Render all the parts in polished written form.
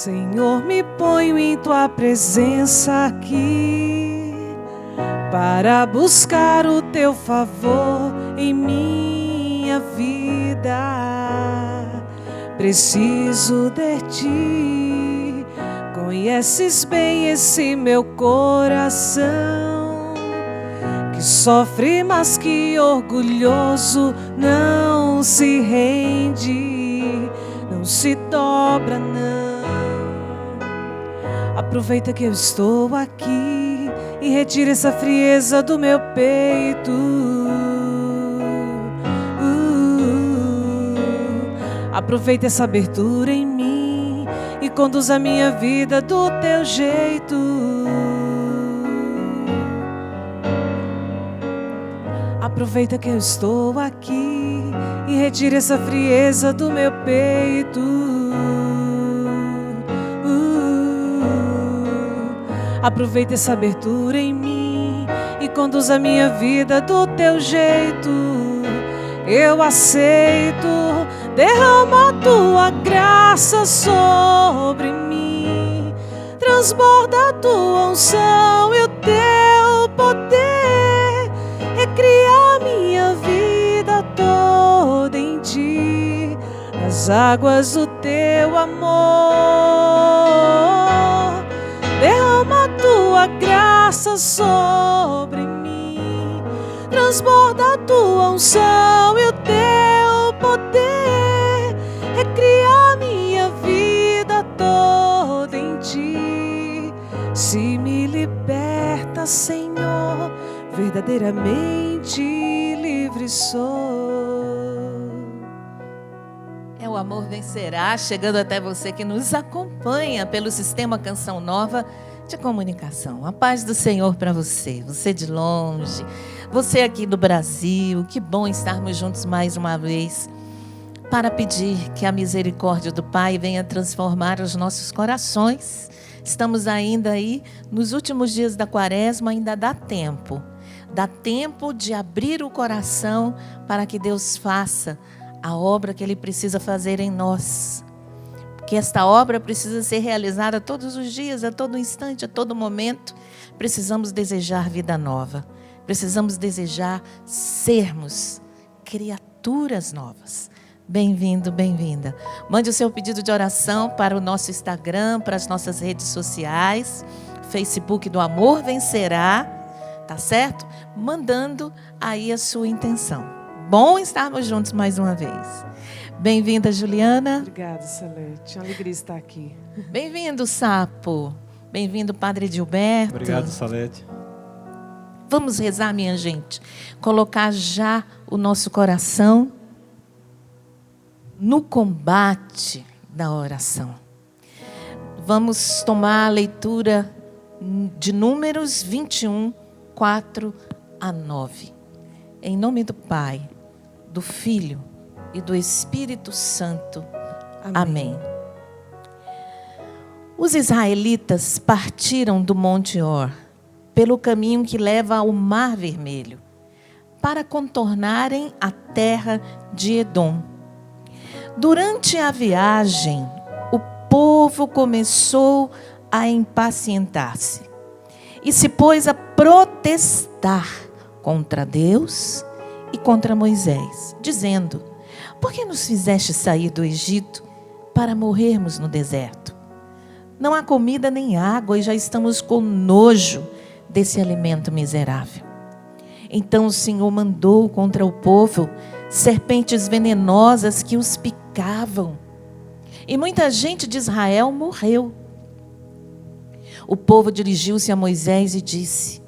Senhor, me ponho em tua presença aqui para buscar o teu favor em minha vida. Preciso de ti, conheces bem esse meu coração, que sofre, mas que orgulhoso não se rende, não se dobra, não. Aproveita que eu estou aqui e retira essa frieza do meu peito. Aproveita essa abertura em mim e conduz a minha vida do teu jeito. Aproveita que eu estou aqui e retira essa frieza do meu peito. Aproveita essa abertura em mim e conduz a minha vida do teu jeito. Eu aceito, derrama a tua graça sobre mim, transborda a tua unção e o teu poder, recria a minha vida toda em ti, nas águas do teu amor. Derrama a tua graça sobre mim, transborda a tua unção e o teu poder, recria a minha vida toda em ti. Se me liberta, Senhor, verdadeiramente livre sou. É o Amor Vencerá, chegando até você que nos acompanha pelo Sistema Canção Nova de Comunicação. A paz do Senhor para você, você de longe, você aqui do Brasil. Que bom estarmos juntos mais uma vez para pedir que a misericórdia do Pai venha transformar os nossos corações. Estamos ainda aí nos últimos dias da Quaresma, ainda dá tempo. Dá tempo de abrir o coração para que Deus faça a obra que Ele precisa fazer em nós. Porque esta obra precisa ser realizada todos os dias, a todo instante, a todo momento. Precisamos desejar vida nova. Precisamos desejar sermos criaturas novas. Bem-vindo, bem-vinda. Mande o seu pedido de oração para o nosso Instagram, para as nossas redes sociais, Facebook do Amor Vencerá, tá certo? Mandando aí a sua intenção. Bom estarmos juntos mais uma vez. Bem-vinda, Juliana. Obrigada, Salete. É uma alegria estar aqui. Bem-vindo, Sapo. Bem-vindo, Padre Gilberto. Obrigado, Salete. Vamos rezar, minha gente. Colocar já o nosso coração no combate da oração. Vamos tomar a leitura de Números 21, 4 a 9. Em nome do Pai, do Filho e do Espírito Santo. Amém. Os israelitas partiram do Monte Hor, pelo caminho que leva ao Mar Vermelho, para contornarem a terra de Edom. Durante a viagem, o povo começou a impacientar-se e se pôs a protestar contra Deus e contra Moisés, dizendo: por que nos fizeste sair do Egito para morrermos no deserto? Não há comida nem água e já estamos com nojo desse alimento miserável. Então o Senhor mandou contra o povo serpentes venenosas que os picavam, e muita gente de Israel morreu. O povo dirigiu-se a Moisés e disse: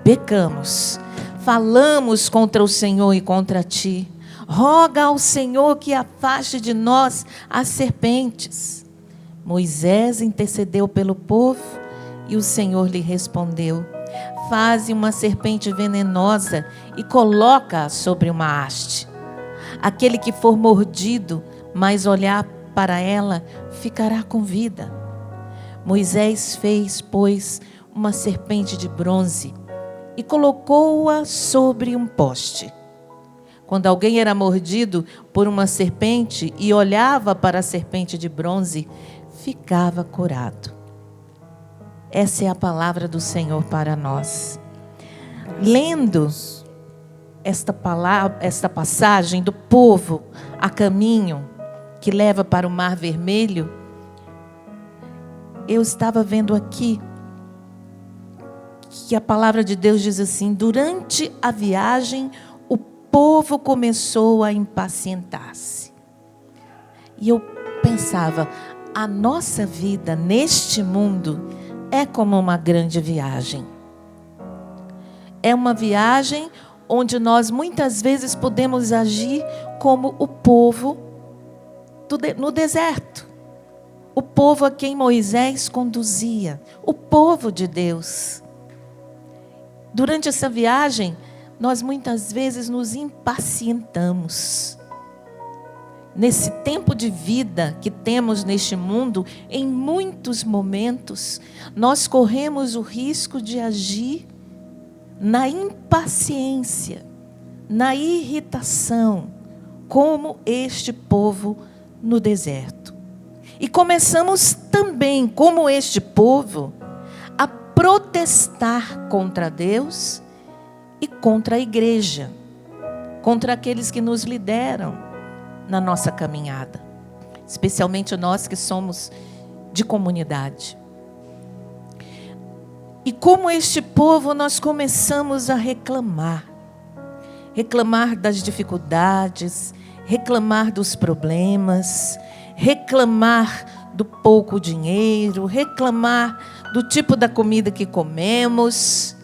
pecamos, falamos contra o Senhor e contra ti. Roga ao Senhor que afaste de nós as serpentes. Moisés intercedeu pelo povo e o Senhor lhe respondeu: faze uma serpente venenosa e coloca-a sobre uma haste. Aquele que for mordido, mas olhar para ela, ficará com vida. Moisés fez, pois, uma serpente de bronze e colocou-a sobre um poste. Quando alguém era mordido por uma serpente e olhava para a serpente de bronze, ficava curado. Essa é a palavra do Senhor para nós. Lendo esta passagem do povo a caminho que leva para o Mar Vermelho, eu estava vendo aqui que a palavra de Deus diz assim: durante a viagem o povo começou a impacientar-se. E eu pensava, a nossa vida neste mundo é como uma grande viagem. É uma viagem onde nós muitas vezes podemos agir como o povo no deserto. O povo a quem Moisés conduzia. O povo de Deus. Durante essa viagem, nós muitas vezes nos impacientamos. Nesse tempo de vida que temos neste mundo, em muitos momentos, nós corremos o risco de agir na impaciência, na irritação, como este povo no deserto. E começamos também, como este povo, a protestar contra Deus e contra a igreja, contra aqueles que nos lideram na nossa caminhada, especialmente nós que somos de comunidade. E como este povo, nós começamos a reclamar das dificuldades, reclamar dos problemas, reclamar do pouco dinheiro, reclamar do tipo da comida que comemos,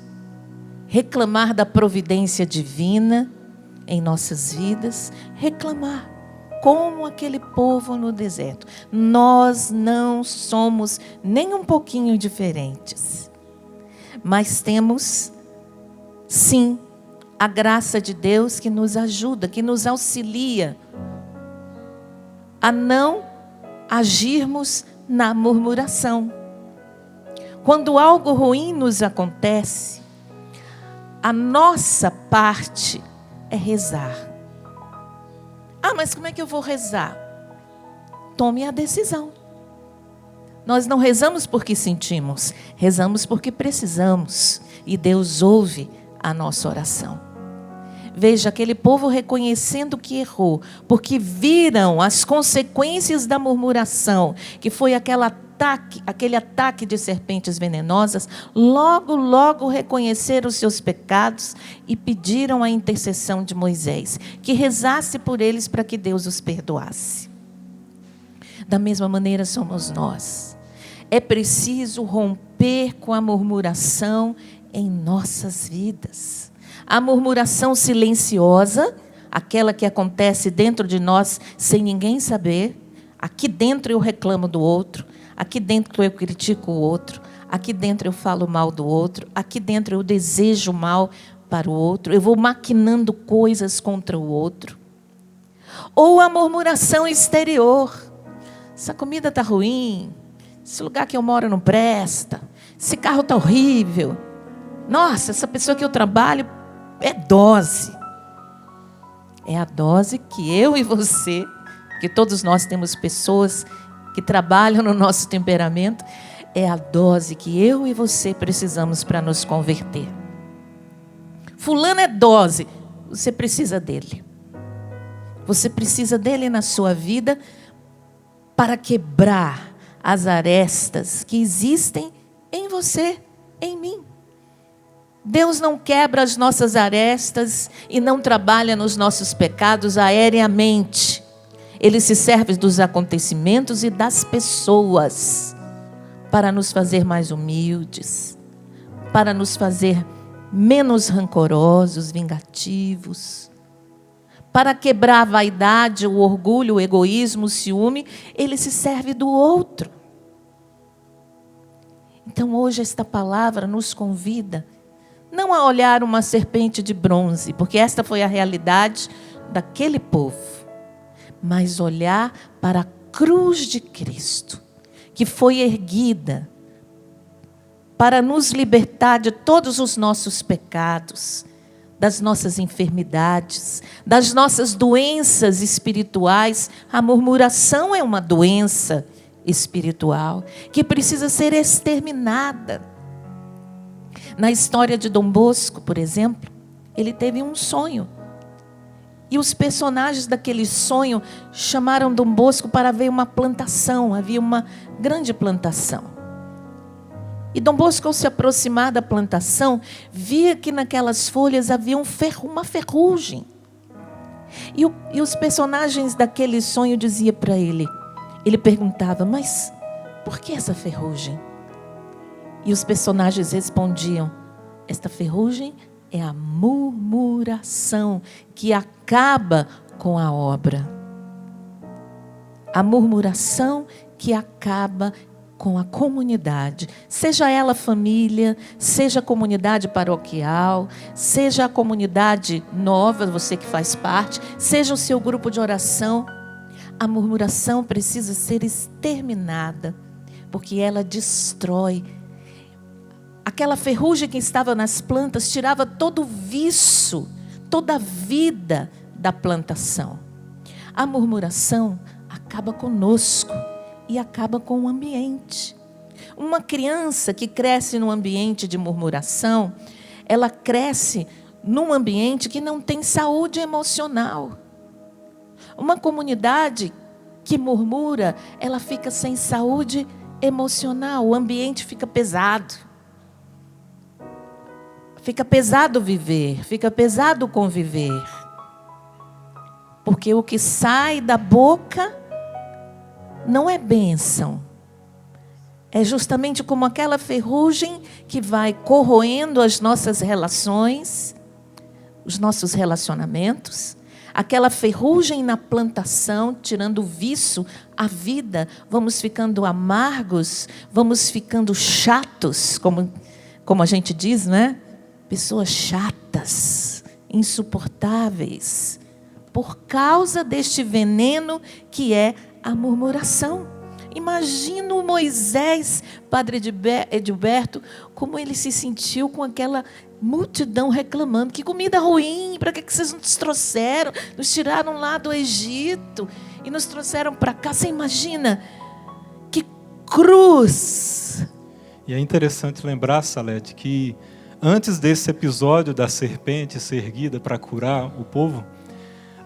reclamar da providência divina em nossas vidas, reclamar como aquele povo no deserto. Nós não somos nem um pouquinho diferentes, mas temos, sim, a graça de Deus que nos ajuda, que nos auxilia a não agirmos na murmuração. Quando algo ruim nos acontece, a nossa parte é rezar. Ah, mas como é que eu vou rezar? Tome a decisão. Nós não rezamos porque sentimos, rezamos porque precisamos. E Deus ouve a nossa oração. Veja, aquele povo reconhecendo que errou, porque viram as consequências da murmuração, que foi aquele ataque de serpentes venenosas, logo reconheceram os seus pecados e pediram a intercessão de Moisés, que rezasse por eles para que Deus os perdoasse. Da mesma maneira somos nós. É preciso romper com a murmuração em nossas vidas. A murmuração silenciosa, aquela que acontece dentro de nós sem ninguém saber. Aqui dentro eu reclamo do outro, aqui dentro eu critico o outro, aqui dentro eu falo mal do outro, aqui dentro eu desejo mal para o outro, eu vou maquinando coisas contra o outro. Ou a murmuração exterior. Essa comida está ruim, esse lugar que eu moro não presta, esse carro está horrível. Nossa, essa pessoa que eu trabalho é dose. É a dose que eu e você, que todos nós temos pessoas que trabalham no nosso temperamento, é a dose que eu e você precisamos para nos converter. Fulano é dose, você precisa dele. Você precisa dele na sua vida para quebrar as arestas que existem em você, em mim. Deus não quebra as nossas arestas e não trabalha nos nossos pecados aéreamente. Ele se serve dos acontecimentos e das pessoas para nos fazer mais humildes, para nos fazer menos rancorosos, vingativos, para quebrar a vaidade, o orgulho, o egoísmo, o ciúme. Ele se serve do outro. Então hoje esta palavra nos convida não a olhar uma serpente de bronze, porque esta foi a realidade daquele povo, mas olhar para a cruz de Cristo, que foi erguida para nos libertar de todos os nossos pecados, das nossas enfermidades, das nossas doenças espirituais. A murmuração é uma doença espiritual, que precisa ser exterminada. Na história de Dom Bosco, por exemplo, ele teve um sonho. E os personagens daquele sonho chamaram Dom Bosco para ver uma plantação. Havia uma grande plantação. E Dom Bosco, ao se aproximar da plantação, via que naquelas folhas havia uma ferrugem. E os personagens daquele sonho diziam para ele, ele perguntava, mas por que essa ferrugem? E os personagens respondiam, esta ferrugem é a murmuração que acaba com a obra. A murmuração que acaba com a comunidade, seja ela família, seja a comunidade paroquial, seja a comunidade nova, você que faz parte, seja o seu grupo de oração. A murmuração precisa ser exterminada, porque ela destrói. Aquela ferrugem que estava nas plantas tirava todo o viço, toda a vida da plantação. A murmuração acaba conosco e acaba com o ambiente. Uma criança que cresce num ambiente de murmuração, ela cresce num ambiente que não tem saúde emocional. Uma comunidade que murmura, ela fica sem saúde emocional, o ambiente fica pesado. Fica pesado viver, fica pesado conviver. Porque o que sai da boca não é bênção. É justamente como aquela ferrugem que vai corroendo as nossas relações, os nossos relacionamentos. Aquela ferrugem na plantação, tirando o viço, a vida. Vamos ficando amargos, vamos ficando chatos, como a gente diz, né? Pessoas chatas, insuportáveis, por causa deste veneno que é a murmuração. Imagina o Moisés, Padre Edilberto, como ele se sentiu com aquela multidão reclamando. Que comida ruim, para que vocês nos trouxeram? Nos tiraram lá do Egito e nos trouxeram para cá. Você imagina? Que cruz! E é interessante lembrar, Salete, que antes desse episódio da serpente ser erguida para curar o povo,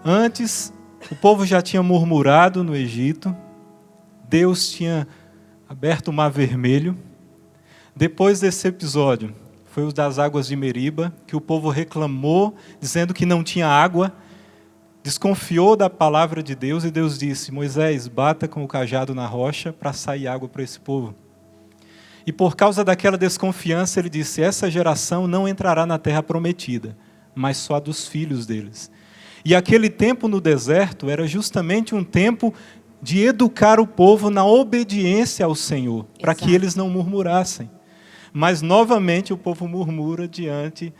antes o povo já tinha murmurado no Egito, Deus tinha aberto o Mar Vermelho. Depois desse episódio, foi o das águas de Meriba, que o povo reclamou, dizendo que não tinha água, desconfiou da palavra de Deus, e Deus disse, Moisés, bata com o cajado na rocha para sair água para esse povo. E por causa daquela desconfiança, ele disse, essa geração não entrará na terra prometida, mas só a dos filhos deles. E aquele tempo no deserto era justamente um tempo de educar o povo na obediência ao Senhor, para que eles não murmurassem. Mas, novamente, o povo murmura diante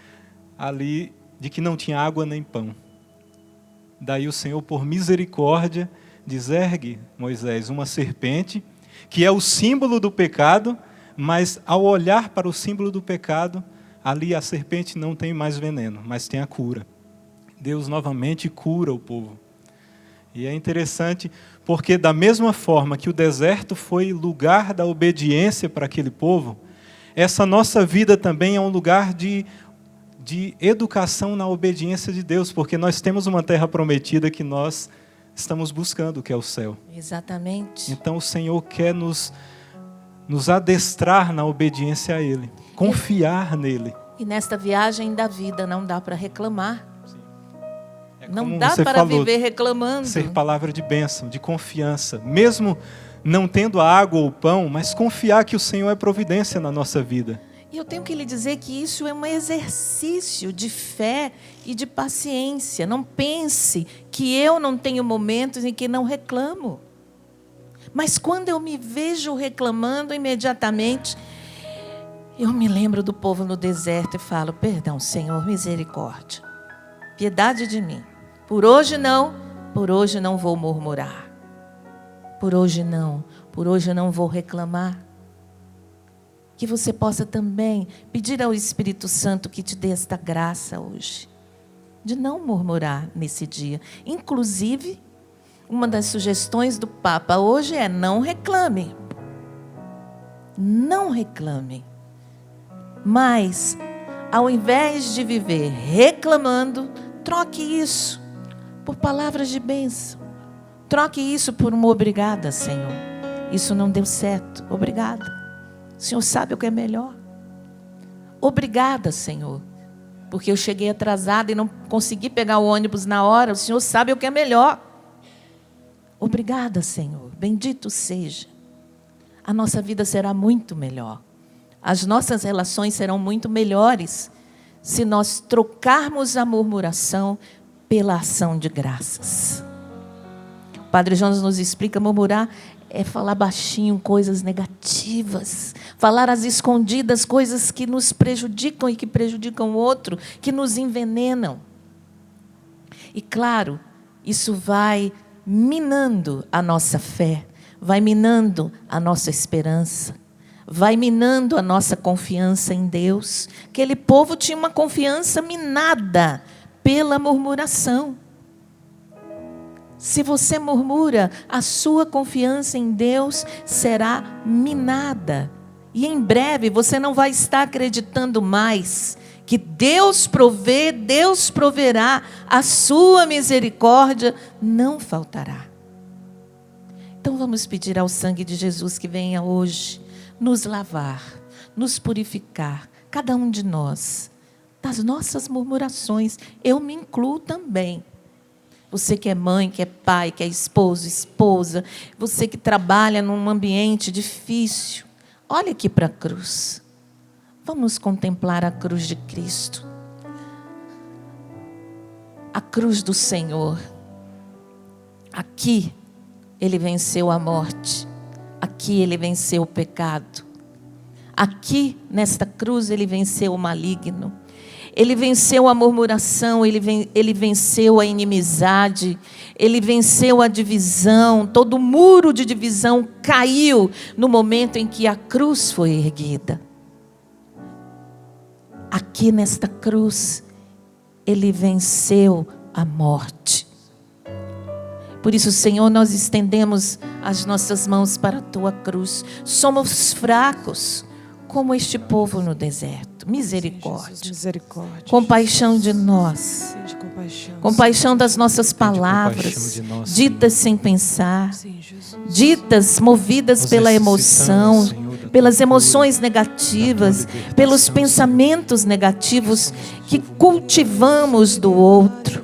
ali de que não tinha água nem pão. Daí o Senhor, por misericórdia, diz, ergue, Moisés, uma serpente, que é o símbolo do pecado, mas ao olhar para o símbolo do pecado, ali a serpente não tem mais veneno, mas tem a cura. Deus novamente cura o povo. E é interessante porque da mesma forma que o deserto foi lugar da obediência para aquele povo, essa nossa vida também é um lugar de educação na obediência de Deus, porque nós temos uma terra prometida que nós estamos buscando, que é o céu. Exatamente. Então o Senhor quer nos adestrar na obediência a Ele, confiar nele. E nesta viagem da vida não dá para reclamar. Não dá você para falou, viver reclamando. Ser palavra de bênção, de confiança. Mesmo não tendo a água ou o pão, mas confiar que o Senhor é providência na nossa vida. E eu tenho que lhe dizer que isso é um exercício de fé e de paciência. Não pense que eu não tenho momentos em que não reclamo. Mas quando eu me vejo reclamando, imediatamente, eu me lembro do povo no deserto e falo, perdão, Senhor, misericórdia. Piedade de mim. Por hoje não vou murmurar. Por hoje não vou reclamar. Que você possa também pedir ao Espírito Santo que te dê esta graça hoje, de não murmurar nesse dia. Inclusive, Uma das sugestões do Papa hoje é: não reclame. Não reclame. Mas, ao invés de viver reclamando, troque isso por palavras de bênção. Troque isso por uma obrigada, Senhor. Isso não deu certo. Obrigada. O Senhor sabe o que é melhor. Obrigada, Senhor. Porque eu cheguei atrasada e não consegui pegar o ônibus na hora. O Senhor sabe o que é melhor. Obrigada, Senhor. Bendito seja. A nossa vida será muito melhor. As nossas relações serão muito melhores se nós trocarmos a murmuração pela ação de graças. O Padre Jonas nos explica: murmurar é falar baixinho coisas negativas, falar às escondidas coisas que nos prejudicam e que prejudicam o outro, que nos envenenam. E claro, isso vai minando a nossa fé, vai minando a nossa esperança, vai minando a nossa confiança em Deus. Aquele povo tinha uma confiança minada pela murmuração. Se você murmura, a sua confiança em Deus será minada. E em breve você não vai estar acreditando mais que Deus provê, Deus proverá, a sua misericórdia não faltará. Então vamos pedir ao sangue de Jesus que venha hoje nos lavar, nos purificar, cada um de nós, das nossas murmurações. Eu me incluo também. Você que é mãe, que é pai, que é esposo, esposa, você que trabalha num ambiente difícil, olha aqui para a cruz. Vamos contemplar a cruz de Cristo. A cruz do Senhor. Aqui Ele venceu a morte. Aqui Ele venceu o pecado. Aqui, nesta cruz, Ele venceu o maligno. Ele venceu a murmuração, ele venceu a inimizade, Ele venceu a divisão. Todo muro de divisão caiu no momento em que a cruz foi erguida. Aqui nesta cruz, Ele venceu a morte. Por isso, Senhor, nós estendemos as nossas mãos para a Tua cruz. Somos fracos, como este povo no deserto. Misericórdia. Sim, misericórdia. Compaixão de nós. Compaixão das nossas palavras, ditas sem pensar, ditas movidas pela emoção, pelas emoções negativas, pelos pensamentos negativos que cultivamos do outro.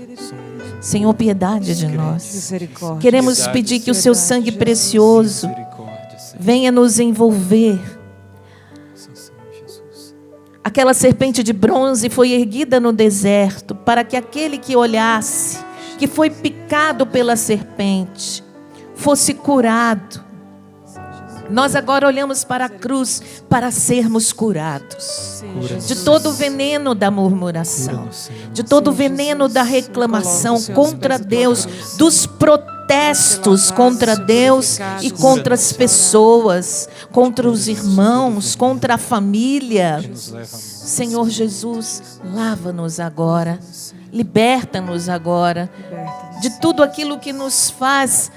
Senhor, piedade de nós. Queremos pedir que o Seu sangue precioso venha nos envolver. Aquela serpente de bronze foi erguida no deserto para que aquele que olhasse, que foi picado pela serpente, fosse curado. Nós agora olhamos para a cruz para sermos curados de todo o veneno da murmuração, de todo o veneno da reclamação contra Deus, dos protestos contra Deus e contra as pessoas, contra os irmãos, contra a família. Senhor Jesus, lava-nos agora, liberta-nos agora de tudo aquilo que nos faz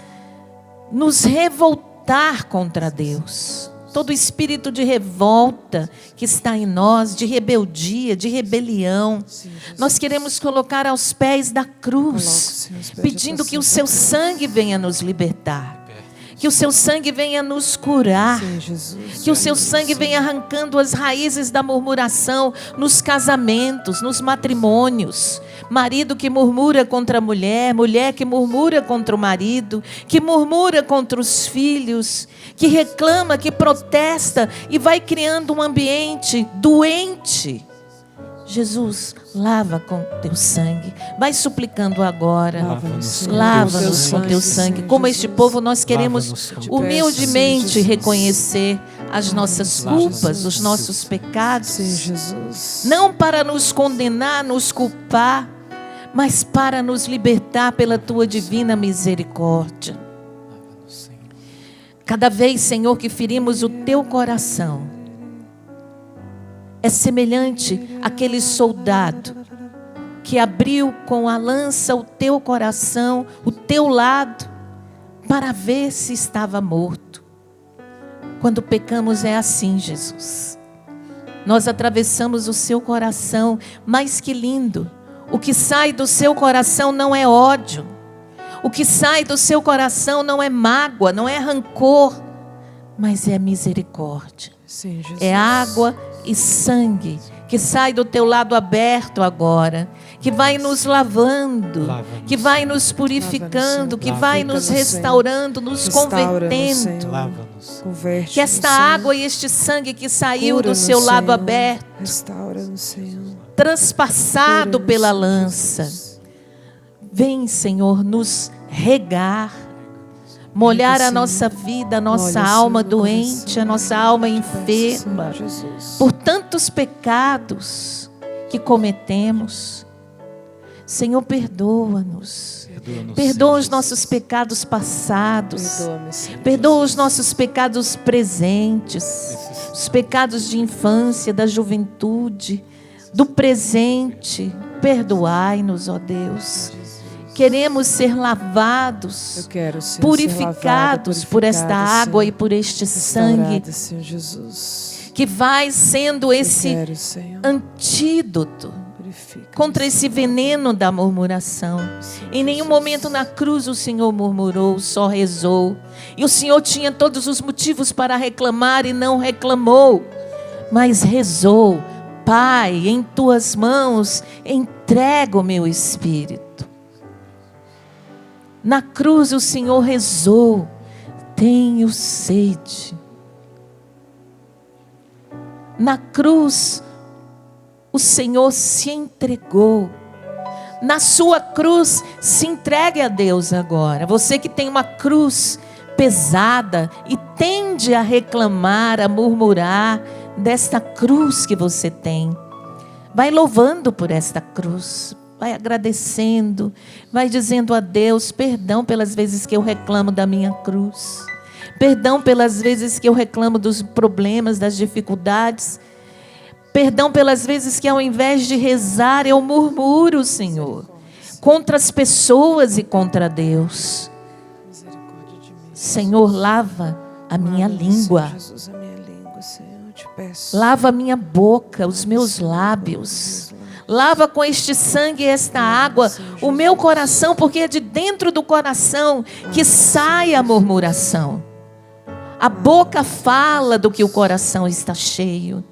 nos revoltar contra Deus. Todo espírito de revolta que está em nós, de rebeldia, de rebelião, nós queremos colocar aos pés da cruz, pedindo que o Seu sangue venha nos libertar, que o Seu sangue venha nos curar, que o Seu sangue venha arrancando as raízes da murmuração nos casamentos, nos matrimônios. Marido que murmura contra a mulher, mulher que murmura contra o marido, que murmura contra os filhos, que reclama, que protesta e vai criando um ambiente doente. Jesus, lava com Teu sangue. Vai suplicando agora. Lava-nos com Teu sangue. Como este povo, nós queremos humildemente reconhecer as nossas culpas, os nossos pecados. Não para nos condenar, nos culpar, mas para nos libertar pela Tua divina misericórdia. Cada vez, Senhor, que ferimos o Teu coração, é semelhante àquele soldado que abriu com a lança o teu coração, o teu lado, para ver se estava morto. Quando pecamos é assim, Jesus. Nós atravessamos o seu coração, mas que lindo. O que sai do seu coração não é ódio. O que sai do seu coração não é mágoa, não é rancor, mas é misericórdia. Sim, Jesus. É água e sangue que sai do teu lado aberto agora, que vai nos lavando, Lava-nos. que vai nos purificando, que vai nos restaurando, nos convertendo. Lava-nos. Converte, Que esta Senhor. água e este sangue que saiu do Cura-nos, seu lado Senhor. aberto, Restaura-nos, Senhor. transpassado Cura-nos, pela Senhor lança, Jesus. vem, Senhor, nos regar, molhar a Senhor. nossa vida, a nossa Molha, alma Senhor, doente, coração. a nossa alma Te peço, enferma, Senhor Jesus. por tantos pecados que cometemos. Senhor, perdoa-nos. Perdoa-nos, Perdoa Senhor os nossos Jesus. pecados passados. Perdoa-me, Senhor Perdoa os Jesus. nossos pecados presentes. Os pecados de infância, da juventude, do presente. Perdoai-nos, ó Deus. Queremos ser lavados, Eu quero, Senhor, purificados ser lavada, por esta purificada, água Senhor. e por este sangue, Restaurada, Senhor Jesus. que vai sendo esse Eu quero, Senhor. antídoto Purifica, contra esse veneno da murmuração. Em nenhum momento na cruz o Senhor murmurou, só rezou. E o Senhor tinha todos os motivos para reclamar e não reclamou, mas rezou. Pai, em tuas mãos entrego o meu espírito. Na cruz o Senhor rezou: tenho sede. Na cruz o Senhor se entregou. Na sua cruz, se entregue a Deus agora. Você que tem uma cruz pesada e tende a reclamar, a murmurar desta cruz que você tem, vai louvando por esta cruz, vai agradecendo, vai dizendo a Deus: perdão pelas vezes que eu reclamo da minha cruz, perdão pelas vezes que eu reclamo dos problemas, das dificuldades, perdão pelas vezes que ao invés de rezar eu murmuro, Senhor, contra as pessoas e contra Deus. Misericórdia de mim. Senhor, lava a minha Lava-me, língua, Senhor Jesus, a minha língua, Senhor, eu te peço. lava a minha boca, os meus lábios. Lava com este sangue e esta água o meu coração, porque é de dentro do coração que sai a murmuração. A boca fala do que o coração está cheio.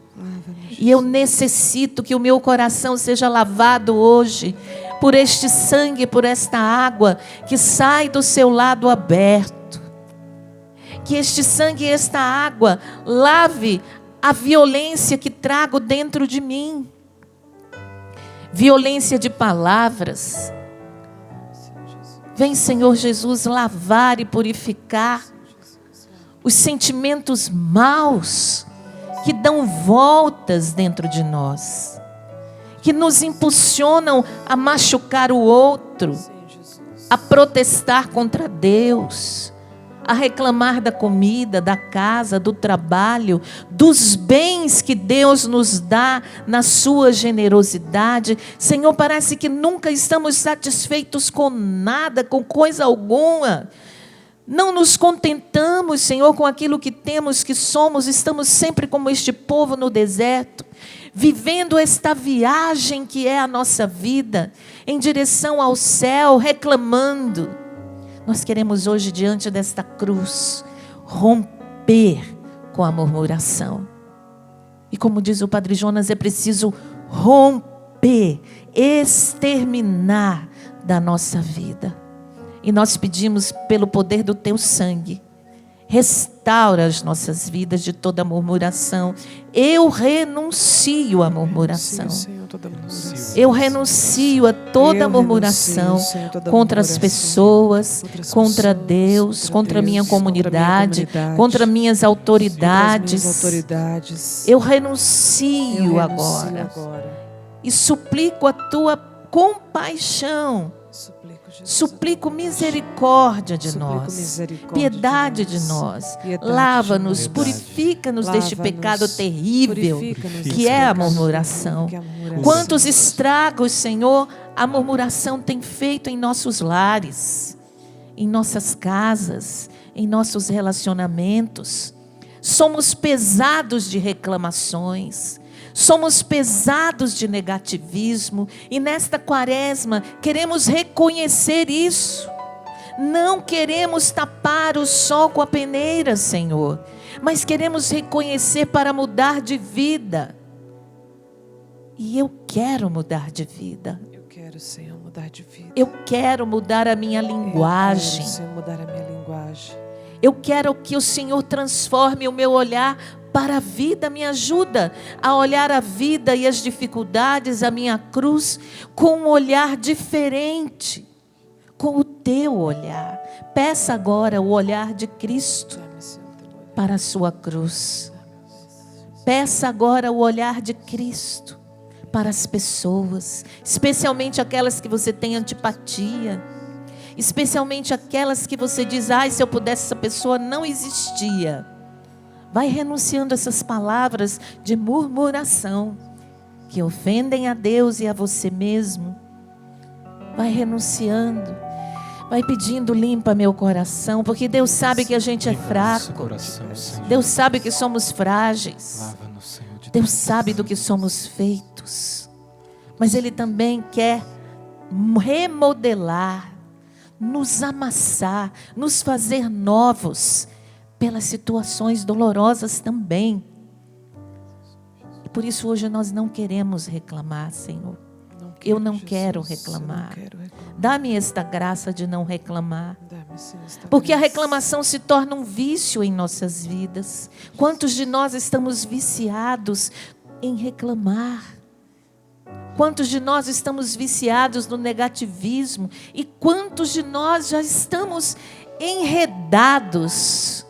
E eu necessito que o meu coração seja lavado hoje por este sangue, por esta água que sai do seu lado aberto. Que este sangue e esta água lave a violência que trago dentro de mim. Violência de palavras. Vem, Senhor Jesus, lavar e purificar os sentimentos maus que dão voltas dentro de nós, que nos impulsionam a machucar o outro, a protestar contra Deus, a reclamar da comida, da casa, do trabalho, dos bens que Deus nos dá na sua generosidade. Senhor, parece que nunca estamos satisfeitos com nada, com coisa alguma. Não nos contentamos, Senhor, com aquilo que temos, que somos. Estamos sempre como este povo no deserto, vivendo esta viagem que é a nossa vida, em direção ao céu, reclamando. Nós queremos hoje, diante desta cruz, romper com a murmuração. E como diz o Padre Jonas, é preciso romper, exterminar da nossa vida. E nós pedimos, pelo poder do teu sangue, restaura as nossas vidas de toda murmuração. Eu renuncio à murmuração. Eu renuncio a toda murmuração contra as pessoas, contra Deus, contra a minha comunidade, contra minhas autoridades. Eu renuncio agora e suplico a tua compaixão. Suplico misericórdia de nós, piedade de nós. Lava-nos, purifica-nos deste pecado terrível que é a murmuração. Quantos estragos, Senhor, a murmuração tem feito em nossos lares, em nossas casas, em nossos relacionamentos. Somos pesados de reclamações, somos pesados de negativismo, e nesta quaresma queremos reconhecer isso. Não queremos tapar o sol com a peneira, Senhor, mas queremos reconhecer para mudar de vida. E eu quero mudar de vida. Eu quero, Senhor, mudar de vida. Eu quero mudar a minha linguagem. Eu quero, Senhor, mudar a minha linguagem. Eu quero que o Senhor transforme o meu olhar para a vida. Me ajuda a olhar a vida e as dificuldades, a minha cruz, com um olhar diferente, com o teu olhar. Peça agora o olhar de Cristo para a sua cruz. Peça agora o olhar de Cristo para as pessoas, especialmente aquelas que você tem antipatia, especialmente aquelas que você diz: ai, se eu pudesse, essa pessoa não existia. Vai renunciando a essas palavras de murmuração que ofendem a Deus e a você mesmo. Vai renunciando, vai pedindo: limpa meu coração, porque Deus sabe que a gente é fraco. Deus sabe que somos frágeis. Deus sabe do que somos feitos. Mas Ele também quer remodelar, nos amassar, nos fazer novos pelas situações dolorosas também. E por isso hoje nós não queremos reclamar, Senhor. Eu não quero reclamar. Dá-me esta graça de não reclamar. Porque a reclamação se torna um vício em nossas vidas. Quantos de nós estamos viciados em reclamar? Quantos de nós estamos viciados no negativismo? E quantos de nós já estamos enredados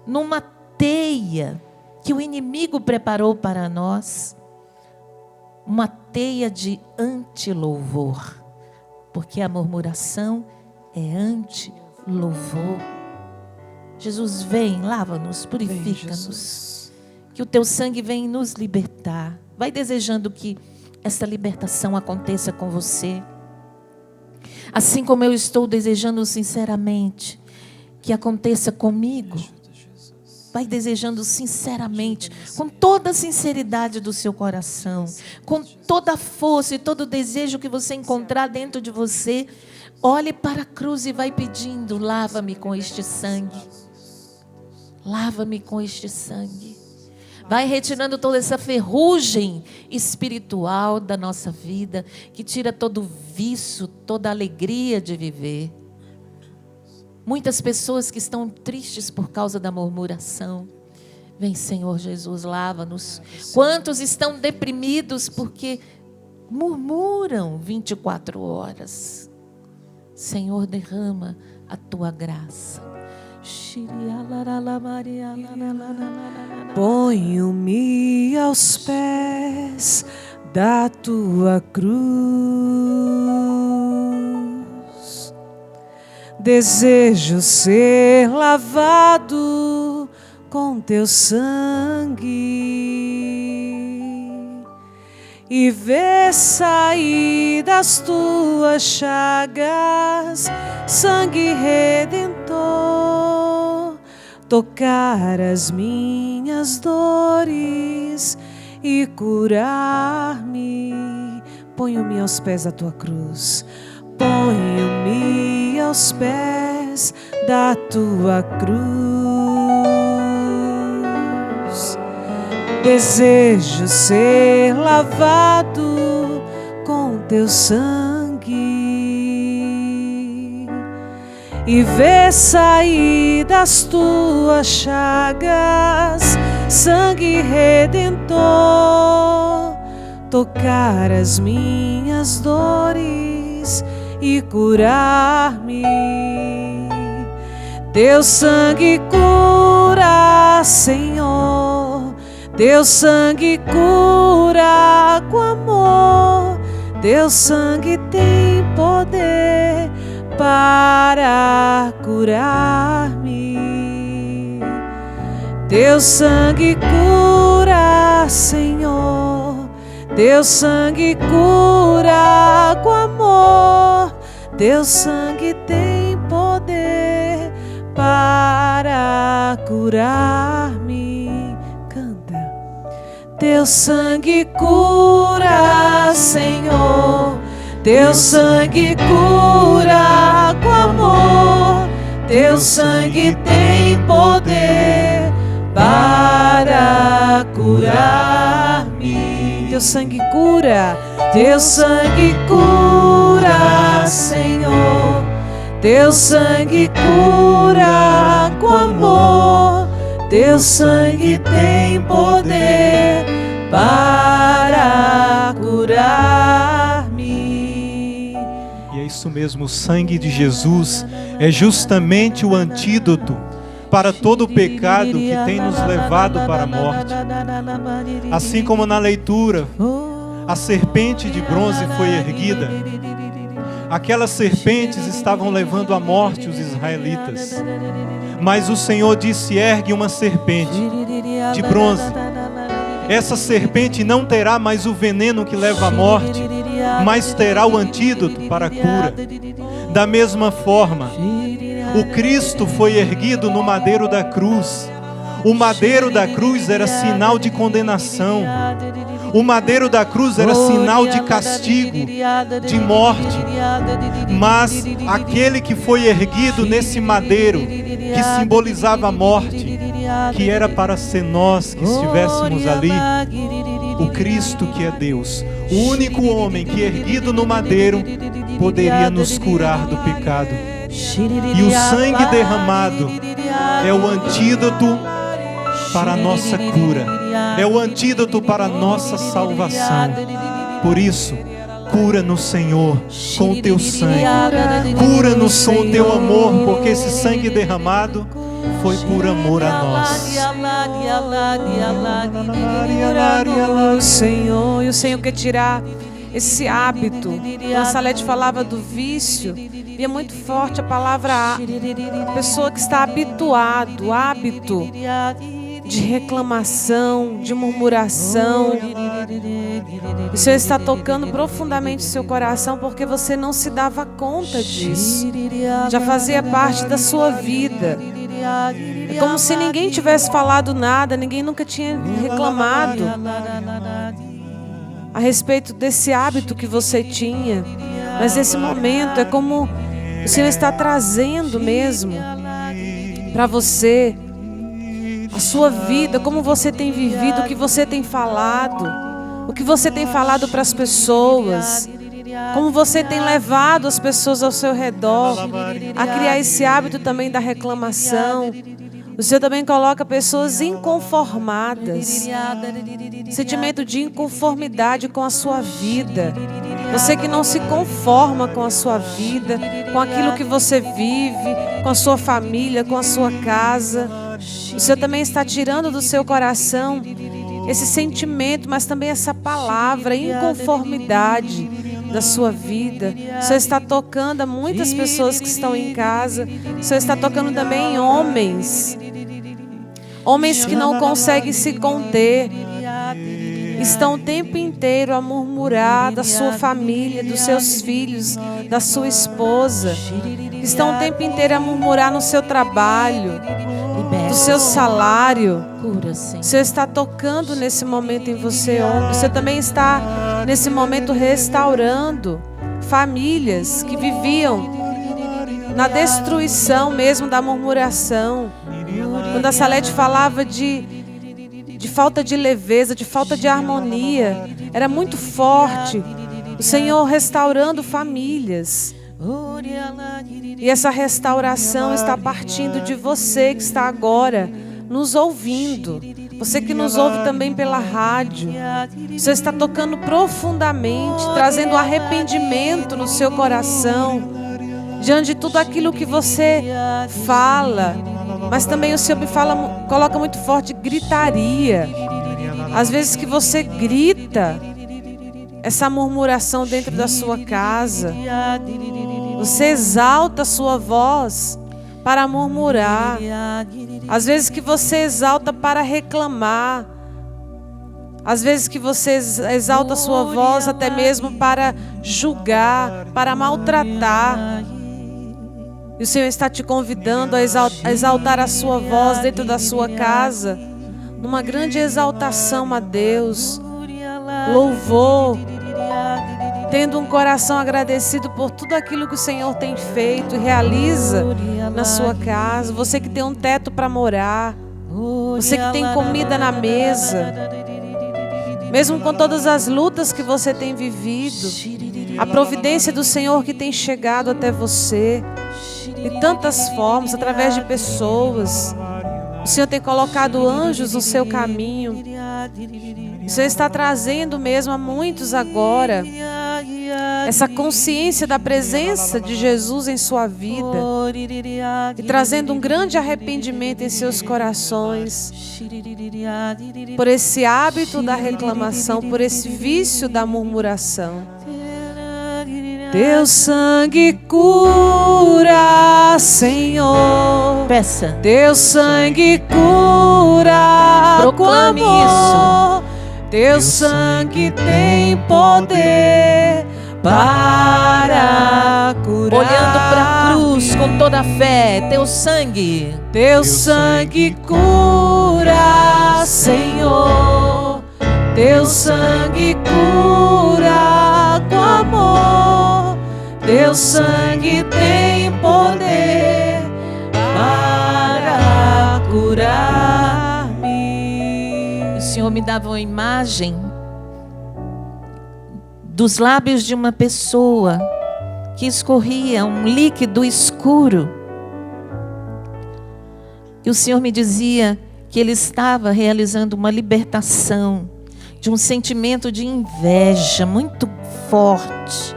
numa teia que o inimigo preparou para nós? Uma teia de anti-louvor, porque a murmuração é anti-louvor. Jesus, vem, lava-nos, purifica-nos, que o teu sangue vem nos libertar. Vai desejando que essa libertação aconteça com você, assim como eu estou desejando sinceramente que aconteça comigo. Vai desejando sinceramente, com toda a sinceridade do seu coração, com toda a força e todo o desejo que você encontrar dentro de você. Olhe para a cruz e vai pedindo: lava-me com este sangue. Lava-me com este sangue. Vai retirando toda essa ferrugem espiritual da nossa vida, que tira todo o vício, toda a alegria de viver. Muitas pessoas que estão tristes por causa da murmuração. Vem, Senhor Jesus, lava-nos. Quantos estão deprimidos porque murmuram 24 horas? Senhor, derrama a tua graça. Ponho-me aos pés da tua cruz. Desejo ser lavado com teu sangue e ver sair das tuas chagas sangue redentor, tocar as minhas dores e curar-me. Ponho-me aos pés da tua cruz. Ponho-me aos pés da tua cruz. Desejo ser lavado com teu sangue e ver sair das tuas chagas sangue redentor, tocar as minhas dores e curar-me. Teu sangue cura, Senhor. Teu sangue cura com amor. Teu sangue tem poder para curar-me. Teu sangue cura, Senhor. Teu sangue cura com amor. Teu sangue tem poder para curar-me. Canta. Teu sangue cura, Senhor. Teu sangue cura com amor. Teu sangue tem poder para curar-me. Teu sangue cura. Teu sangue cura, Senhor. Teu sangue cura com amor. Teu sangue tem poder para curar-me. E é isso mesmo, o sangue de Jesus é justamente o antídoto para todo o pecado que tem nos levado para a morte. Assim como na leitura, a serpente de bronze foi erguida. Aquelas serpentes estavam levando à morte os israelitas. Mas o Senhor disse: ergue uma serpente de bronze. Essa serpente não terá mais o veneno que leva à morte, mas terá o antídoto para a cura. Da mesma forma, o Cristo foi erguido no madeiro da cruz. O madeiro da cruz era sinal de condenação. O madeiro da cruz era sinal de castigo, de morte. Mas aquele que foi erguido nesse madeiro, que simbolizava a morte, que era para ser nós que estivéssemos ali, o Cristo que é Deus, o único homem que erguido no madeiro poderia nos curar do pecado. E o sangue derramado é o antídoto para a nossa cura, é o antídoto para a nossa salvação. Por isso, cura-nos, Senhor, com o teu sangue. Cura-nos com o teu amor, porque esse sangue derramado foi por amor a nós. Senhor, e o Senhor quer tirar esse hábito. A Salete falava do vício, e é muito forte a palavra pessoa que está habituado, hábito de reclamação, de murmuração. O Senhor está tocando profundamente o seu coração porque você não se dava conta disso. Já fazia parte da sua vida. É como se ninguém tivesse falado nada, ninguém nunca tinha reclamado a respeito desse hábito que você tinha. Mas nesse momento é como o Senhor está trazendo mesmo para você a sua vida, como você tem vivido, o que você tem falado, o que você tem falado para as pessoas, como você tem levado as pessoas ao seu redor a criar esse hábito também da reclamação. O Senhor também coloca pessoas inconformadas, sentimento de inconformidade com a sua vida. Você que não se conforma com a sua vida, com aquilo que você vive, com a sua família, com a sua casa. O Senhor também está tirando do seu coração esse sentimento, mas também essa palavra, inconformidade da sua vida. O Senhor está tocando a muitas pessoas que estão em casa. O Senhor está tocando também em homens que não conseguem se conter. Estão o tempo inteiro a murmurar da sua família, dos seus filhos, da sua esposa. Estão o tempo inteiro a murmurar no seu trabalho, do seu salário. O Senhor está tocando nesse momento em você, homem. O Senhor também está nesse momento restaurando famílias que viviam na destruição mesmo da murmuração. Quando a Salete falava de falta de leveza, de falta de harmonia, era muito forte. O Senhor restaurando famílias. E essa restauração está partindo de você que está agora nos ouvindo. Você que nos ouve também pela rádio. Você está tocando profundamente, trazendo arrependimento no seu coração diante de tudo aquilo que você fala. Mas também o Senhor me coloca muito forte gritaria. Às vezes que você grita essa murmuração dentro da sua casa. Você exalta a sua voz para murmurar. Às vezes que você exalta para reclamar. Às vezes que você exalta a sua voz até mesmo para julgar, para maltratar. E o Senhor está te convidando a exaltar a sua voz dentro da sua casa, numa grande exaltação a Deus, louvor, tendo um coração agradecido por tudo aquilo que o Senhor tem feito e realiza na sua casa. Você que tem um teto para morar, você que tem comida na mesa, mesmo com todas as lutas que você tem vivido, a providência do Senhor que tem chegado até você de tantas formas, através de pessoas. O Senhor tem colocado anjos no seu caminho. O Senhor está trazendo mesmo a muitos agora essa consciência da presença de Jesus em sua vida e trazendo um grande arrependimento em seus corações por esse hábito da reclamação, por esse vício da murmuração. Teu sangue cura, Senhor. Peça. Teu sangue cura. Proclame com amor. isso. Teu sangue tem poder para curar. Olhando para a cruz com toda a fé. Teu sangue. Teu sangue cura, Senhor. Teu sangue cura com amor. Teu sangue tem poder para curar-me. O Senhor me dava uma imagem dos lábios de uma pessoa que escorria um líquido escuro. E o Senhor me dizia que Ele estava realizando uma libertação de um sentimento de inveja muito forte.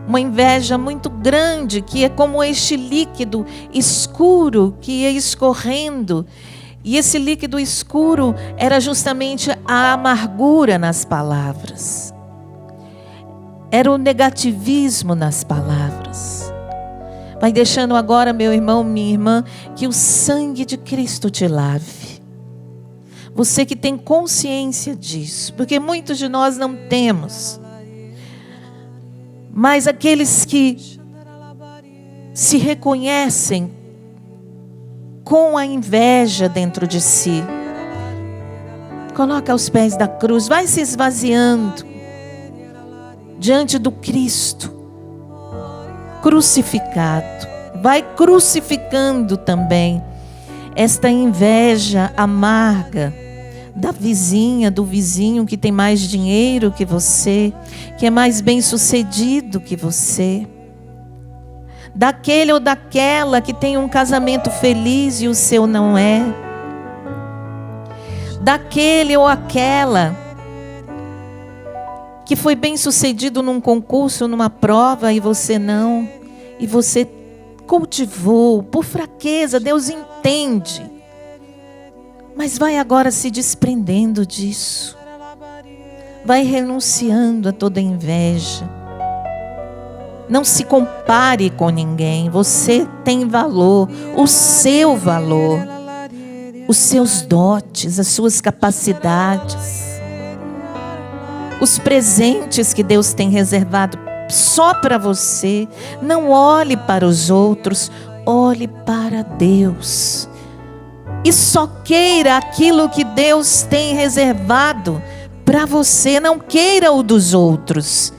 Uma inveja muito grande, que é como este líquido escuro que ia escorrendo. E esse líquido escuro era justamente a amargura nas palavras. Era o negativismo nas palavras. Vai deixando agora, meu irmão, minha irmã, que o sangue de Cristo te lave. Você que tem consciência disso, porque muitos de nós não temos. Mas aqueles que se reconhecem com a inveja dentro de si, coloca aos pés da cruz, vai se esvaziando diante do Cristo crucificado, vai crucificando também esta inveja amarga da vizinha, do vizinho que tem mais dinheiro que você, que é mais bem-sucedido que você, daquele ou daquela que tem um casamento feliz e o seu não é, daquele ou aquela que foi bem-sucedido num concurso, numa prova e você não, e você cultivou por fraqueza, Deus entende. Mas vai agora se desprendendo disso. Vai renunciando a toda inveja. Não se compare com ninguém. Você tem valor, o seu valor, os seus dotes, as suas capacidades, os presentes que Deus tem reservado só para você. Não olhe para os outros, olhe para Deus. E só queira aquilo que Deus tem reservado para você. Não queira o dos outros.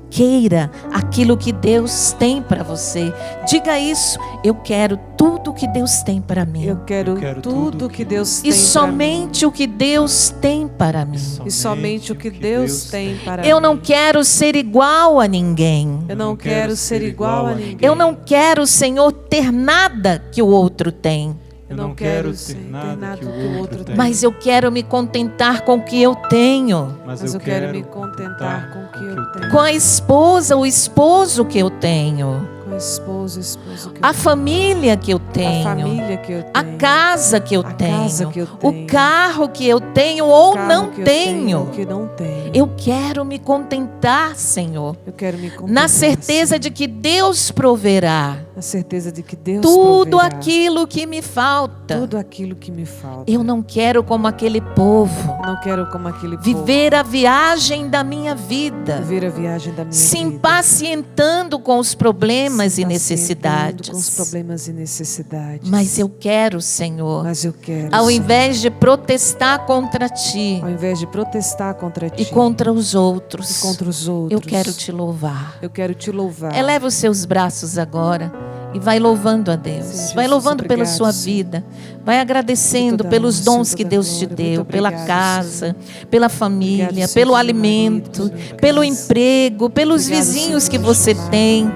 Queira aquilo que Deus tem para você. Diga isso. Eu quero tudo que Deus tem para mim. Eu quero tudo que Deus tem para mim. E somente o que Deus tem para mim. E somente o que Deus tem para mim. Eu não quero ser igual a ninguém. Eu não quero ser igual a ninguém. Eu não quero, Senhor, ter nada que o outro tem. Eu não quero ter nada que o outro tem. Mas eu quero me contentar com o que eu tenho. Mas eu quero me contentar com o que eu tenho. Com a esposa, o esposo que eu tenho. Com a esposa, o esposo que eu A tenho. família que eu tenho. A família que eu tenho. A casa que eu A tenho. casa que eu tenho. O carro que eu tenho ou O carro não que eu tenho. ou que não tenho. Eu quero me contentar, Senhor. Eu quero me contentar, Na certeza Senhor. de que Deus proverá. A certeza de que Deus tudo proverá aquilo que me falta. tudo aquilo que me falta. Eu não quero como aquele povo Eu não quero como aquele povo viver a viagem da minha vida, viver a viagem da minha se vida. impacientando com os problemas Se e impacientando com os necessidades. problemas e necessidades. Mas eu quero, Senhor, Mas eu quero, ao Senhor, invés de protestar contra Ti ao invés de protestar contra Ti e contra os e outros, contra os outros, eu quero Te louvar. eu quero Te louvar. Eleva os seus braços agora e vai louvando a Deus. Sim, Vai Jesus, louvando pela obrigado, sua Senhor. vida. Vai agradecendo Toda pelos honra, dons toda que Deus te glória. deu, Muito pela obrigado, casa, pela família, Obrigado, Senhor, pelo pelo alimento, marido, pela pelo casa. emprego, pelos Obrigado, vizinhos Senhor, que pelos você amados. tem.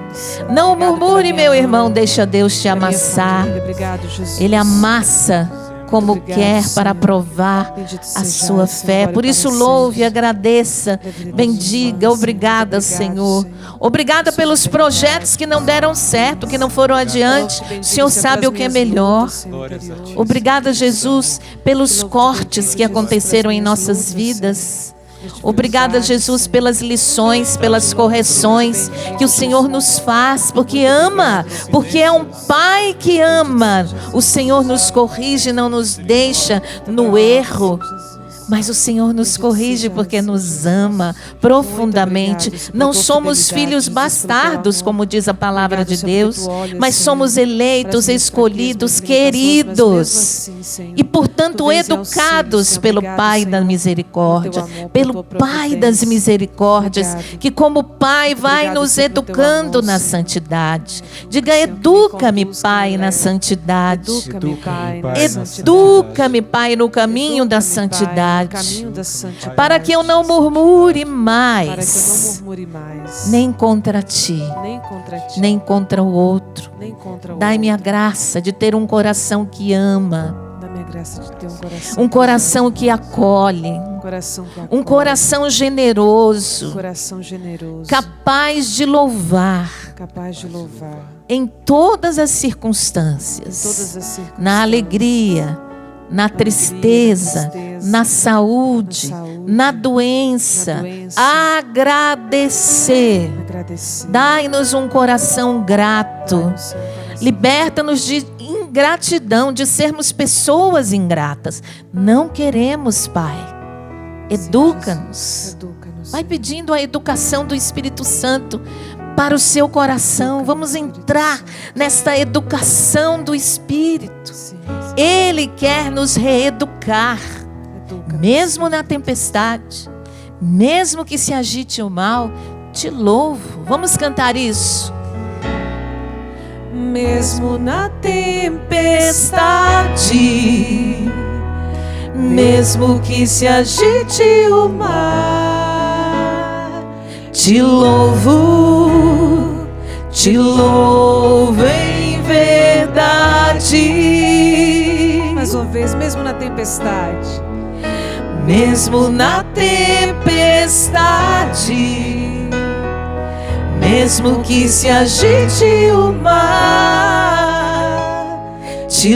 Não Obrigado murmure, pela meu minha irmão, mãe, deixa Deus te pela minha amassar. família. Obrigado, Jesus. Ele amassa como Obrigado, quer Senhor. para provar Bendito a seja, sua Senhor, fé. agora Por e isso para louve, sempre. agradeça, Devido à bendiga. infância. Obrigada, Obrigado, Senhor. Senhor. Obrigada pelos projetos que não deram certo, que não foram adiante. O Senhor sabe o que é melhor. Glórias a Ti. Obrigada, Jesus, pelos cortes que aconteceram em nossas vidas. Obrigada, Jesus, pelas lições, pelas correções que o Senhor nos faz, porque ama, porque é um Pai que ama. O Senhor nos corrige, não nos deixa no erro. Mas o Senhor nos corrige porque nos ama profundamente. Não somos filhos bastardos, como diz a palavra de Deus, mas somos eleitos, escolhidos, queridos e, portanto, educados pelo Pai da misericórdia, pelo Pai das misericórdias, que como Pai vai nos educando na santidade. Diga: educa-me, Pai, na santidade. Educa-me, Pai, na santidade. Educa-me, Pai, no caminho da santidade, Caminho da santidade, para que eu não murmure para que eu não mais, murmure mais, nem contra Ti, nem contra Ti, nem contra o outro. nem contra o Dai-me a outro. graça de ter um coração que ama, Dá-me a graça de ter um um coração que acolhe, coração que um acolhe, coração um generoso, coração generoso, capaz de louvar capaz de louvar em todas as em circunstâncias, todas as circunstâncias, na alegria, na tristeza, na saúde, na doença, agradecer. agradecer. Dai-nos um coração grato. Dai-nos um coração. Liberta-nos de ingratidão, de sermos pessoas ingratas. Não queremos, Pai. Educa-nos. Educa-nos. Vai pedindo a educação do Espírito Santo para o seu coração. Vamos entrar nesta educação do Espírito. Sim, Ele quer nos reeducar, educa-nos. mesmo na tempestade, mesmo que se agite o mal. Te louvo. Vamos cantar isso. Mesmo na tempestade, mesmo que se agite o mar, te louvo em verdade. Mais uma vez, mesmo na tempestade, mesmo na tempestade, mesmo que se agite o mar, te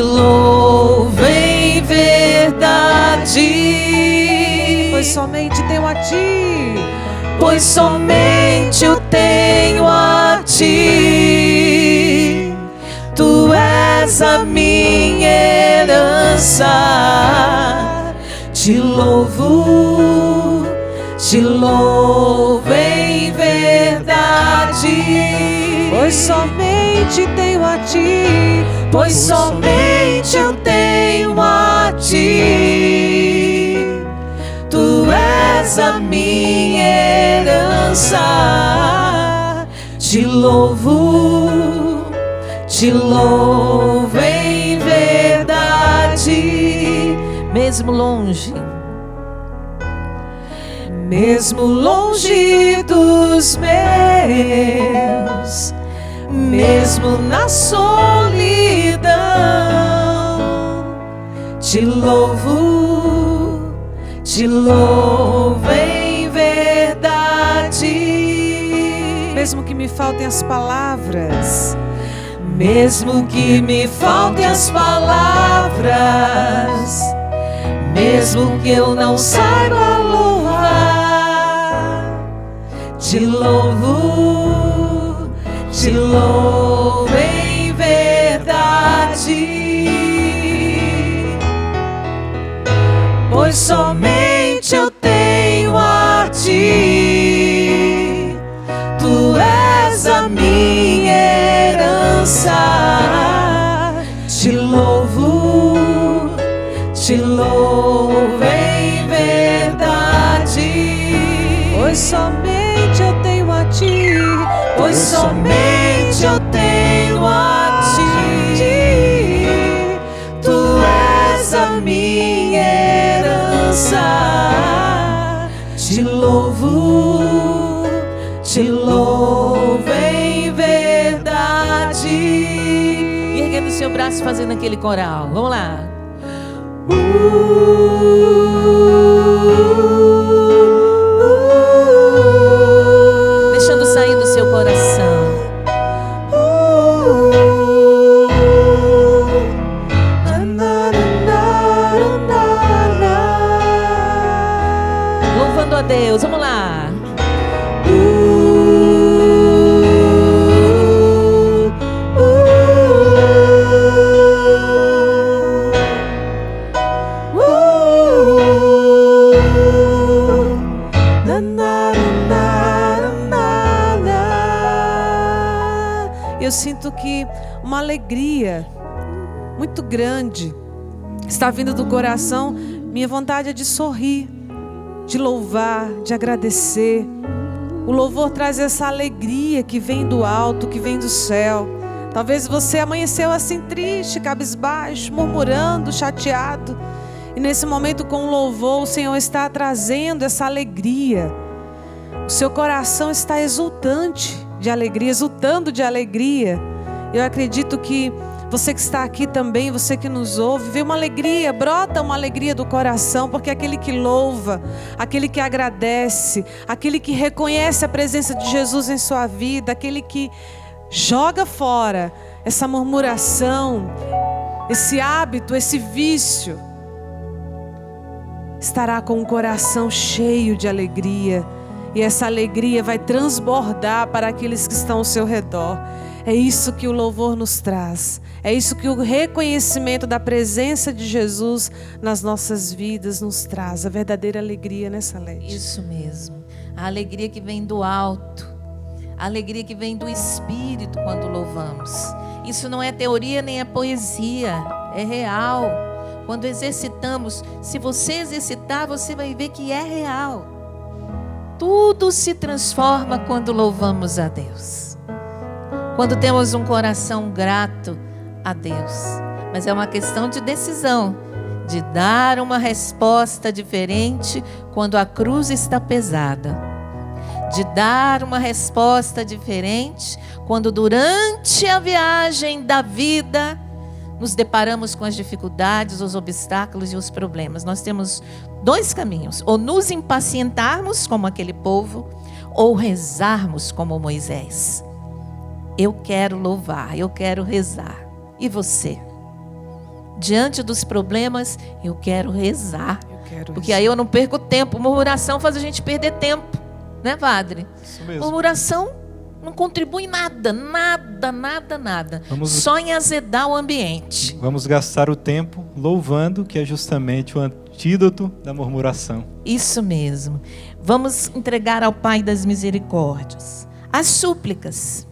louvo em verdade. Pois somente tenho a Ti, pois somente eu tenho a Ti. Tu és a minha herança. Te louvo em verdade. Pois somente tenho a Ti, pois somente eu tenho a Ti. Tu és a minha herança. Te louvo em verdade. Mesmo longe, mesmo longe dos meus, mesmo na solidão, te louvo em verdade. Mesmo que me faltem as palavras, mesmo que me faltem as palavras, mesmo que eu não saiba louvar, te louvo em verdade, pois somente eu tenho a ti, tu és a minha herança. Te louvo em verdade, pois somente eu tenho a ti, pois somente eu tenho a ti, tu és a minha herança. Te louvo em verdade. E erguendo o seu braço, fazendo aquele coral. Vamos lá. Deixando sair do seu coração. Louvando a Deus, vamos lá. Eu sinto que uma alegria muito grande está vindo do coração. Minha vontade é de sorrir, de louvar, de agradecer. O louvor traz essa alegria que vem do alto, que vem do céu. Talvez você amanheceu assim triste, cabisbaixo, murmurando, chateado. E nesse momento com o louvor, o Senhor está trazendo essa alegria. O seu coração está exultante de alegria, exultando de alegria. Eu acredito que você que está aqui também, você que nos ouve, vê uma alegria, brota uma alegria do coração, porque aquele que louva, aquele que agradece, aquele que reconhece a presença de Jesus em sua vida, aquele que joga fora essa murmuração, esse hábito, esse vício, estará com o coração cheio de alegria. E essa alegria vai transbordar para aqueles que estão ao seu redor. É isso que o louvor nos traz. É isso que o reconhecimento da presença de Jesus nas nossas vidas nos traz. A verdadeira alegria, né, Salete? Isso mesmo. A alegria que vem do alto. A alegria que vem do Espírito quando louvamos. Isso não é teoria nem é poesia. É real. Quando exercitamos, se você exercitar, você vai ver que é real. Tudo se transforma quando louvamos a Deus. Quando temos um coração grato a Deus. Mas é uma questão de decisão, de dar uma resposta diferente quando a cruz está pesada. De dar uma resposta diferente quando durante a viagem da vida nos deparamos com as dificuldades, os obstáculos e os problemas. Nós temos dois caminhos: ou nos impacientarmos como aquele povo, ou rezarmos como Moisés. Eu quero louvar, eu quero rezar. E você? Diante dos problemas, eu quero rezar. Porque aí eu não perco tempo. Murmuração faz a gente perder tempo, né, Padre? Isso mesmo. Murmuração não contribui nada. Só em azedar o ambiente. Vamos gastar o tempo louvando, que é justamente o antídoto da murmuração. Isso mesmo. Vamos entregar ao Pai das misericórdias as súplicas.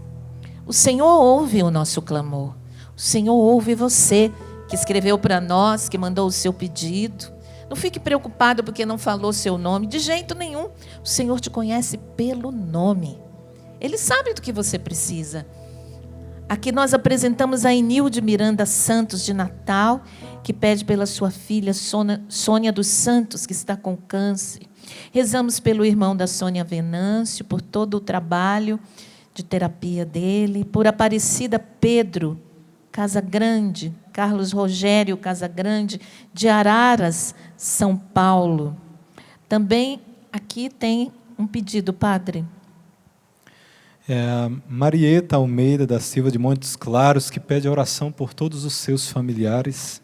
O Senhor ouve o nosso clamor. O Senhor ouve você que escreveu para nós, que mandou o seu pedido. Não fique preocupado porque não falou seu nome. De jeito nenhum. O Senhor te conhece pelo nome. Ele sabe do que você precisa. Aqui nós apresentamos a Enilde Miranda Santos de Natal, que pede pela sua filha Sônia dos Santos, que está com câncer. Rezamos pelo irmão da Sônia Venâncio, por todo o trabalho de terapia dele, por Aparecida Pedro Casagrande, Carlos Rogério Casagrande, de Araras, São Paulo. Também aqui tem um pedido, Padre. Marieta Almeida da Silva de Montes Claros, que pede oração por todos os seus familiares.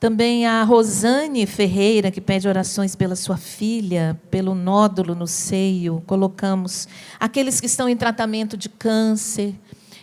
Também a Rosane Ferreira, que pede orações pela sua filha, pelo nódulo no seio. Colocamos aqueles que estão em tratamento de câncer,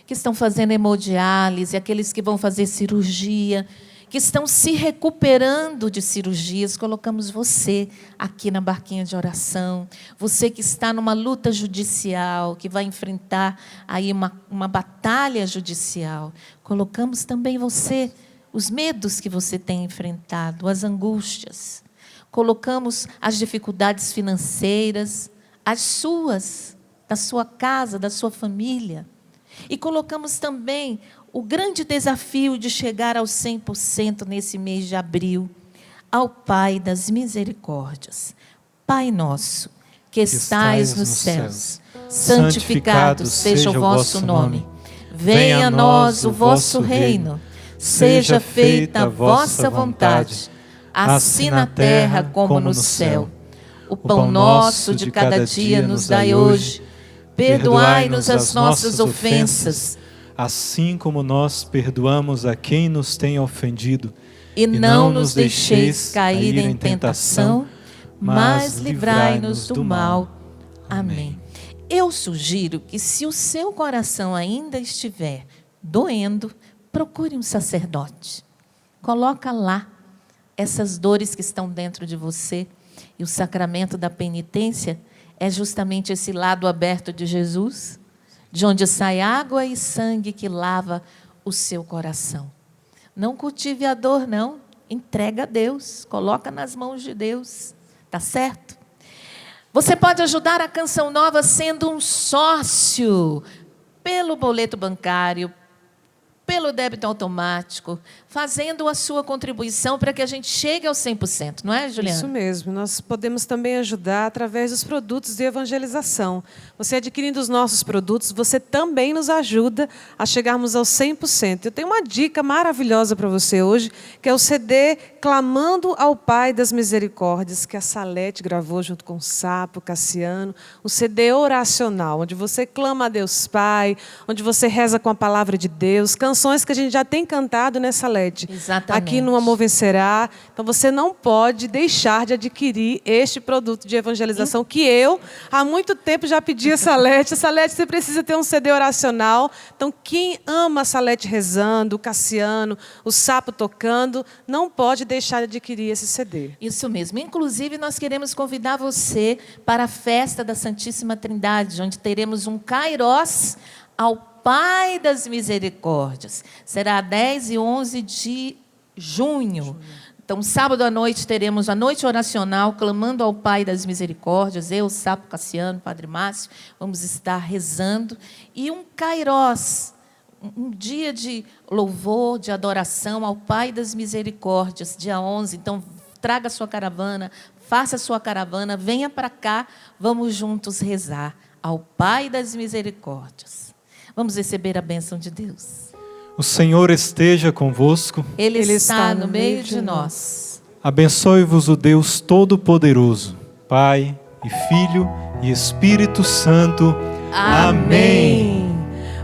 que estão fazendo hemodiálise, aqueles que vão fazer cirurgia, que estão se recuperando de cirurgias. Colocamos você aqui na barquinha de oração. Você que está numa luta judicial, que vai enfrentar aí uma batalha judicial. Colocamos também você, os medos que você tem enfrentado, as angústias. Colocamos as dificuldades financeiras, as suas, da sua casa, da sua família. E colocamos também o grande desafio de chegar aos 100% nesse mês de abril, ao Pai das misericórdias. Pai nosso, que estais nos céus, santificado seja o vosso nome. Venha a nós o vosso reino. Seja feita a vossa vontade, assim na terra como no céu. O pão nosso de cada dia nos dai hoje. Perdoai-nos as nossas ofensas, assim como nós perdoamos a quem nos tem ofendido. e não nos deixeis cair em tentação, mas livrai-nos do mal. Amém. Eu sugiro que, se o seu coração ainda estiver doendo, procure um sacerdote. Coloca lá essas dores que estão dentro de você. E o sacramento da penitência é justamente esse lado aberto de Jesus, de onde sai água e sangue que lava o seu coração. Não cultive a dor, não. Entrega a Deus. Coloca nas mãos de Deus. Tá certo? Você pode ajudar a Canção Nova sendo um sócio, pelo boleto bancário, pelo débito automático, fazendo a sua contribuição para que a gente chegue aos 100%, não é, Juliana? Isso mesmo. Nós podemos também ajudar através dos produtos de evangelização. Você adquirindo os nossos produtos, você também nos ajuda a chegarmos aos 100%. Eu tenho uma dica maravilhosa para você hoje, que é o CD Clamando ao Pai das Misericórdias, que a Salete gravou junto com o Sapo, Cassiano. O CD oracional, onde você clama a Deus Pai, onde você reza com a palavra de Deus, canções que a gente já tem cantado, né, Salete? Exatamente. Aqui no Amor Vencerá. Então, você não pode deixar de adquirir este produto de evangelização que eu, há muito tempo, já pedi a Salete. Salete, você precisa ter um CD oracional. Então, quem ama a Salete rezando, o Cassiano, o Sapo tocando, não pode deixar de adquirir esse CD. Isso mesmo. Inclusive, nós queremos convidar você para a festa da Santíssima Trindade, onde teremos um Kairós ao Pai das Misericórdias. Será 10 e 11 de junho. Então, sábado à noite, teremos a noite oracional, clamando ao Pai das Misericórdias. Eu, Sapo, Cassiano, Padre Márcio, vamos estar rezando. E um Kairós, um dia de louvor, de adoração ao Pai das Misericórdias, dia 11. Então, traga a sua caravana, faça a sua caravana, venha para cá, vamos juntos rezar ao Pai das Misericórdias. Vamos receber a bênção de Deus. O Senhor esteja convosco. Ele está no meio de nós. Abençoe-vos o Deus Todo-Poderoso, Pai e Filho e Espírito Santo. Amém.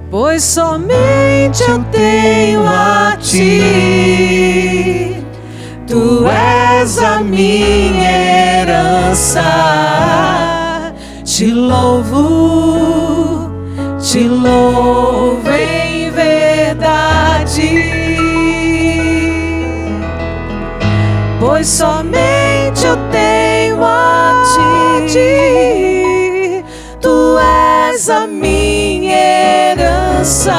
Pois somente eu tenho a Ti, Tu és a minha herança. Te louvo em verdade, pois somente eu tenho a Ti, Tu és a minha herança.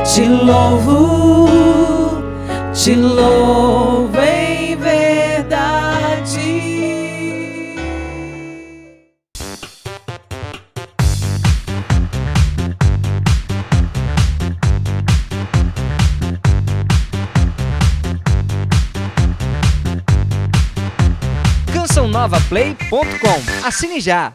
Te louvo em verdade. CançãoNovaPlay.com. Assine já!